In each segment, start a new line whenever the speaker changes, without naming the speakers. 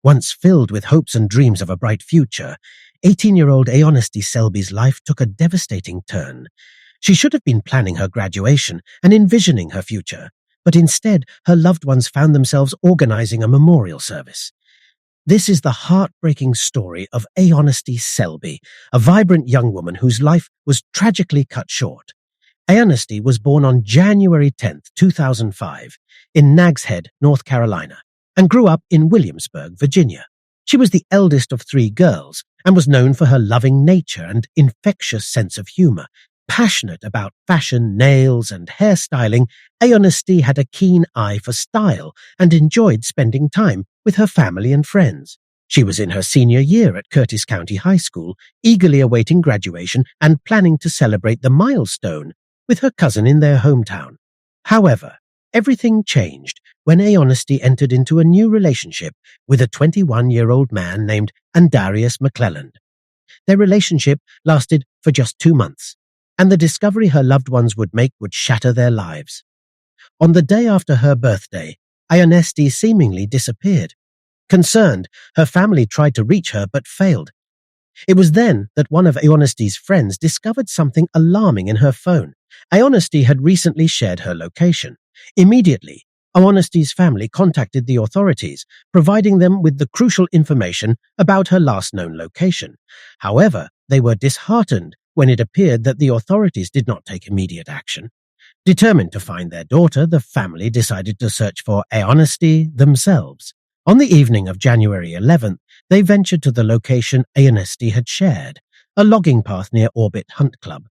Once filled with hopes and dreams of a bright future, 18-year-old Aonesty Selby's life took a devastating turn. She should have been planning her graduation and envisioning her future, but instead her loved ones found themselves organizing a memorial service. This is the heartbreaking story of Aonesty Selby, a vibrant young woman whose life was tragically cut short. Aonesty was born on January 10, 2005, in Nags Head, North Carolina, and grew up in Williamsburg, Virginia. She was the eldest of 3 girls and was known for her loving nature and infectious sense of humor. Passionate about fashion, nails, and hairstyling, Aonesty had a keen eye for style and enjoyed spending time with her family and friends. She was in her senior year at Curtis County High School, eagerly awaiting graduation and planning to celebrate the milestone with her cousin in their hometown. However, everything changed when Aonesty entered into a new relationship with a 21-year-old man named Andarius McClelland. Their relationship lasted for just 2 months, and the discovery her loved ones would make would shatter their lives. On the day after her birthday, Aonesty seemingly disappeared. Concerned, her family tried to reach her but failed. It was then that one of Aonesty's friends discovered something alarming in her phone. Aonesty had recently shared her location. Immediately, Aonesty's family contacted the authorities, providing them with the crucial information about her last known location. However, they were disheartened when it appeared that the authorities did not take immediate action. Determined to find their daughter, the family decided to search for Aonesty themselves. On the evening of January 11th, they ventured to the location Aonesty had shared, a logging path near Orbit Hunt Club.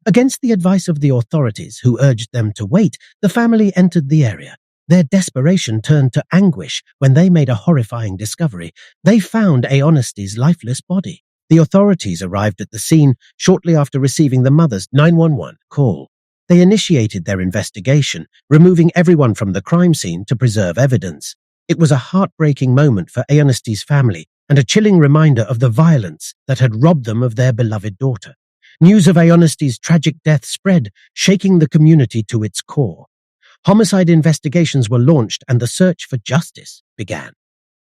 Against the advice of the authorities, who urged them to wait, the family entered the area. Their desperation turned to anguish when they made a horrifying discovery. They found Aonesty's lifeless body. The authorities arrived at the scene shortly after receiving the mother's 911 call. They initiated their investigation, removing everyone from the crime scene to preserve evidence. It was a heartbreaking moment for Aonesty's family and a chilling reminder of the violence that had robbed them of their beloved daughter. News of Aonesty's tragic death spread, shaking the community to its core. Homicide investigations were launched and the search for justice began.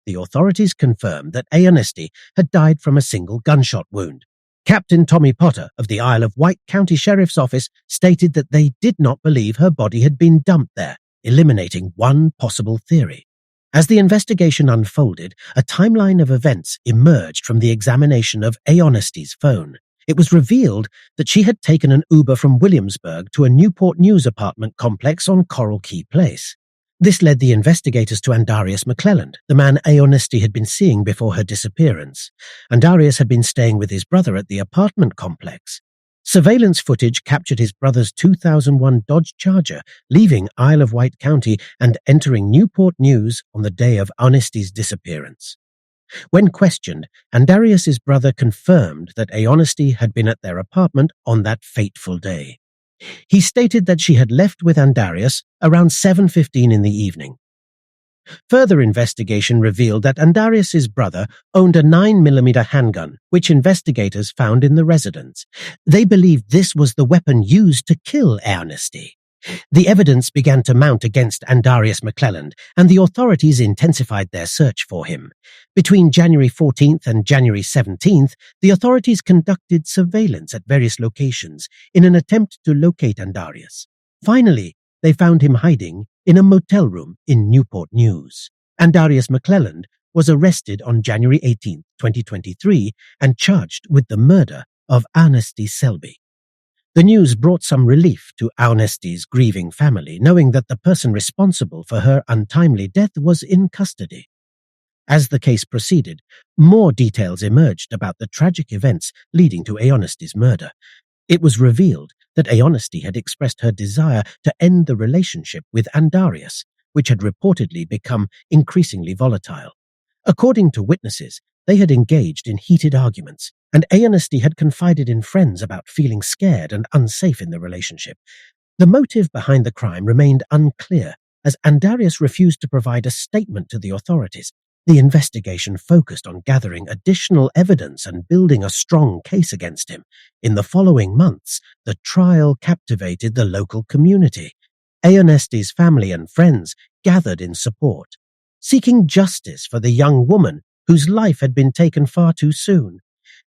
The authorities confirmed that Aonesty had died from a single gunshot wound. Captain Tommy Potter of the Isle of Wight County Sheriff's Office stated that they did not believe her body had been dumped there, eliminating one possible theory. As the investigation unfolded, a timeline of events emerged from the examination of Aonesty's phone. It was revealed that she had taken an Uber from Williamsburg to a Newport News apartment complex on Coral Key Place. This led the investigators to Andarius McClelland, the man Aonesty had been seeing before her disappearance. Andarius had been staying with his brother at the apartment complex. Surveillance footage captured his brother's 2001 Dodge Charger leaving Isle of Wight County and entering Newport News on the day of Aonesty's disappearance. When questioned, Andarius's brother confirmed that Aonesty had been at their apartment on that fateful day. He stated that she had left with Andarius around 7:15 in the evening. Further investigation revealed that Andarius's brother owned a 9mm handgun, which investigators found in the residence. They believed this was the weapon used to kill Aonesty. The evidence began to mount against Andarius McClelland, and the authorities intensified their search for him. Between January 14th and January 17th, the authorities conducted surveillance at various locations in an attempt to locate Andarius. Finally, they found him hiding in a motel room in Newport News. Andarius McClelland was arrested on January 18, 2023, and charged with the murder of Aonesty Selby. The news brought some relief to Aonesty's grieving family, knowing that the person responsible for her untimely death was in custody. As the case proceeded, more details emerged about the tragic events leading to Aonesty's murder. It was revealed that Aonesty had expressed her desire to end the relationship with Andarius, which had reportedly become increasingly volatile. According to witnesses, they had engaged in heated arguments, and Aonesty had confided in friends about feeling scared and unsafe in the relationship. The motive behind the crime remained unclear, as Andarius refused to provide a statement to the authorities. The investigation focused on gathering additional evidence and building a strong case against him. In the following months, the trial captivated the local community. Aonesty's family and friends gathered in support, seeking justice for the young woman whose life had been taken far too soon.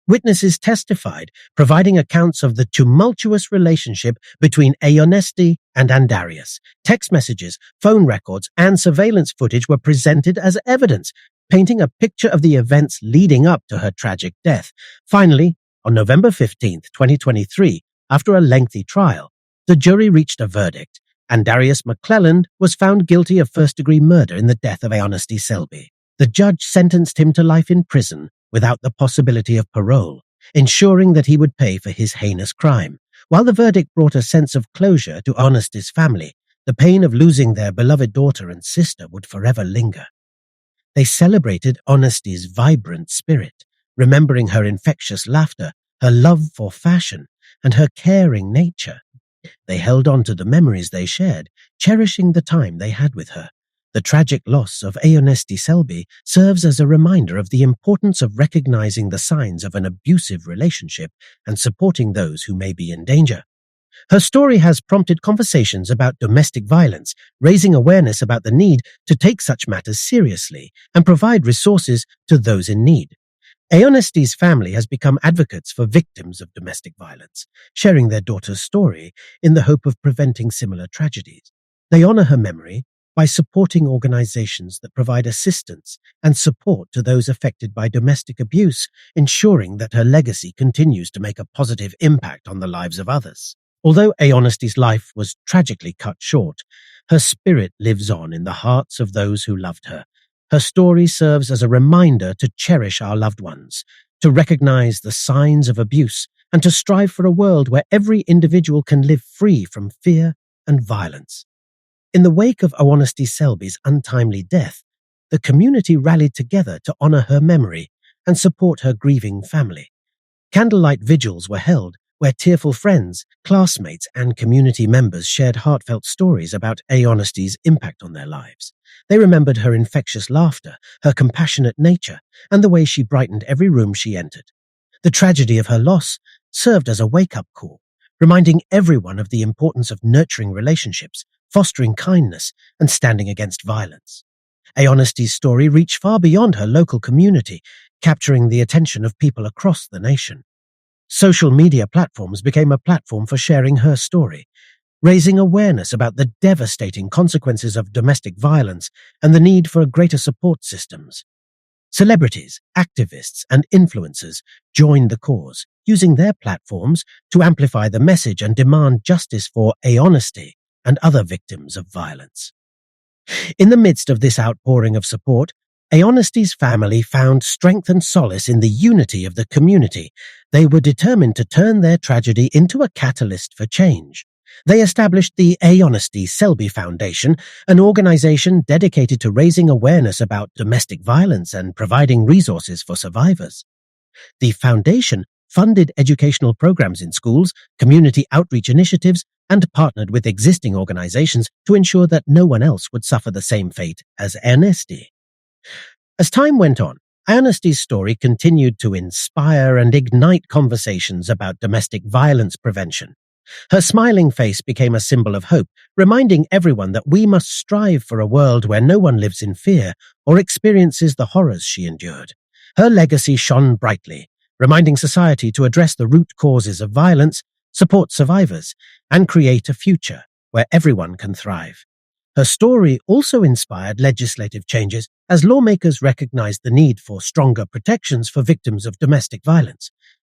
Witnesses testified, providing accounts of the tumultuous relationship between Aonesty and Andarius. Text messages, phone records, and surveillance footage were presented as evidence, painting a picture of the events leading up to her tragic death. Finally, on November 15th, 2023, after a lengthy trial, the jury reached a verdict. Andarius McClelland was found guilty of first-degree murder in the death of Aonesty Selby. The judge sentenced him to life in prison without the possibility of parole, ensuring that he would pay for his heinous crime. While the verdict brought a sense of closure to Aonesty's family, the pain of losing their beloved daughter and sister would forever linger. They celebrated Aonesty's vibrant spirit, remembering her infectious laughter, her love for fashion, and her caring nature. They held on to the memories they shared, cherishing the time they had with her. The tragic loss of Aonesty Selby serves as a reminder of the importance of recognizing the signs of an abusive relationship and supporting those who may be in danger. Her story has prompted conversations about domestic violence, raising awareness about the need to take such matters seriously and provide resources to those in need. Aonesty's family has become advocates for victims of domestic violence, sharing their daughter's story in the hope of preventing similar tragedies. They honor her memory by supporting organizations that provide assistance and support to those affected by domestic abuse, ensuring that her legacy continues to make a positive impact on the lives of others. Although Aonesty's life was tragically cut short, her spirit lives on in the hearts of those who loved her. Her story serves as a reminder to cherish our loved ones, to recognize the signs of abuse, and to strive for a world where every individual can live free from fear and violence. In the wake of Aonesty Selby's untimely death, the community rallied together to honor her memory and support her grieving family. Candlelight vigils were held where tearful friends, classmates, and community members shared heartfelt stories about Aonesty's impact on their lives. They remembered her infectious laughter, her compassionate nature, and the way she brightened every room she entered. The tragedy of her loss served as a wake-up call, reminding everyone of the importance of nurturing relationships, fostering kindness, and standing against violence. Aonesty's story reached far beyond her local community, capturing the attention of people across the nation. Social media platforms became a platform for sharing her story, raising awareness about the devastating consequences of domestic violence and the need for greater support systems. Celebrities, activists, and influencers joined the cause, using their platforms to amplify the message and demand justice for Aonesty and other victims of violence. In the midst of this outpouring of support, Aonesty's family found strength and solace in the unity of the community. They were determined to turn their tragedy into a catalyst for change. They established the Aonesty Selby Foundation, an organization dedicated to raising awareness about domestic violence and providing resources for survivors. The foundation funded educational programs in schools, community outreach initiatives, and partnered with existing organizations to ensure that no one else would suffer the same fate as Aonesty. As time went on, Aonesty's story continued to inspire and ignite conversations about domestic violence prevention. Her smiling face became a symbol of hope, reminding everyone that we must strive for a world where no one lives in fear or experiences the horrors she endured. Her legacy shone brightly, reminding society to address the root causes of violence, support survivors, and create a future where everyone can thrive. Her story also inspired legislative changes as lawmakers recognized the need for stronger protections for victims of domestic violence.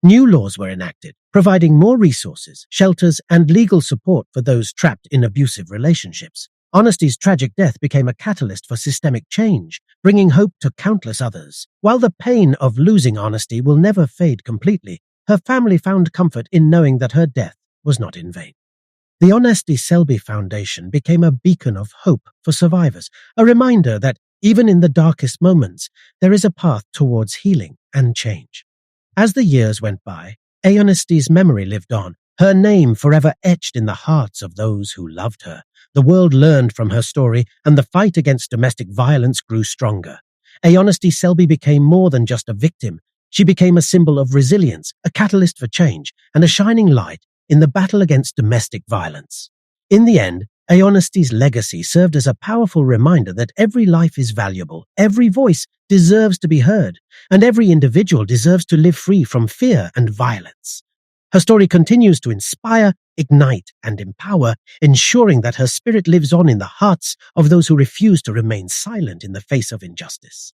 New laws were enacted, providing more resources, shelters, and legal support for those trapped in abusive relationships. Aonesty's tragic death became a catalyst for systemic change, bringing hope to countless others. While the pain of losing Aonesty will never fade completely, her family found comfort in knowing that her death was not in vain. The Aonesty Selby Foundation became a beacon of hope for survivors, a reminder that even in the darkest moments, there is a path towards healing and change. As the years went by, Aonesty's memory lived on, her name forever etched in the hearts of those who loved her. The world learned from her story, and the fight against domestic violence grew stronger. Aonesty Selby became more than just a victim. She became a symbol of resilience, a catalyst for change, and a shining light in the battle against domestic violence. In the end, Aonesty's legacy served as a powerful reminder that every life is valuable, every voice deserves to be heard, and every individual deserves to live free from fear and violence. Her story continues to inspire, ignite, and empower, ensuring that her spirit lives on in the hearts of those who refuse to remain silent in the face of injustice.